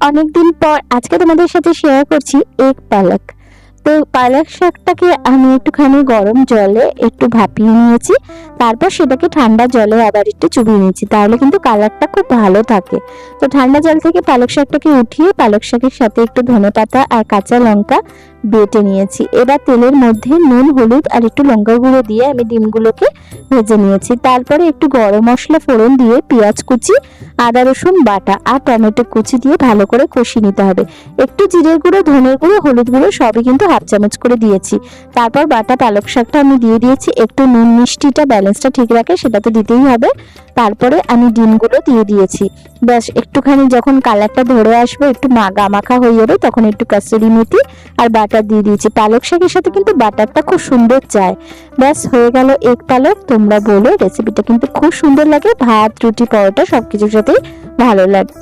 অনেকদিন পর আজকে তোমাদের সাথে শেয়ার করছি এগ পালক। তো পালক শাকটাকে আমি একটুখানি গরম জলে একটু ভাপিয়ে নিয়েছি, তারপর সেটাকে ঠান্ডা জলে আবার একটু চুবিয়ে নিয়েছি, তাহলে কিন্তু কালারটা খুব ভালো থাকে। তো ঠান্ডা জল থেকে পালক শাকটাকে উঠিয়ে পালক শাকের সাথে একটু ধনেপাতা আর কাঁচা লঙ্কা বেটে নিয়েছি। এবার তেলের মধ্যে নুন, হলুদ আর একটু লঙ্কা গুঁড়ো দিয়ে আমি ডিমগুলোকে ভেজে নিয়েছি। তারপরে একটু গরম মশলা ফোড়ন দিয়ে পেঁয়াজ কুচি, আদা রসুন বাটা আর টমেটো কুচি দিয়ে ভালো করে কষিয়ে নিতে হবে। একটু জিরের গুঁড়ো, ধনের গুঁড়ো, হলুদ গুঁড়ো সবই কিন্তু হাফ চামচ করে দিয়েছি। তারপর বাটা পালক শাকটা আমি দিয়ে দিয়েছি। একটু নুন মিষ্টিটা ব্যালেন্সটা ঠিক রাখে, সেটা তো দিতেই হবে। তারপরে আমি ডিমগুলো দিয়ে দিয়েছি। ব্যাস একটুখানি যখন কালারটা ধরে আসবে, একটু মাখা মাখা হয়ে যাবে, তখন একটু কাসুরি মেথি আর বাটার দিয়ে দিয়েছি। পালক শাকের সাথে কিন্তু বাটারটা খুব সুন্দর যায়। ব্যাস হয়ে গেল এগ পালক। তোমরা বলো, রেসিপিটা কিন্তু খুব সুন্দর লাগে, ভাত, রুটি, পরোটা সবকিছুর সাথেই ভালো লাগে।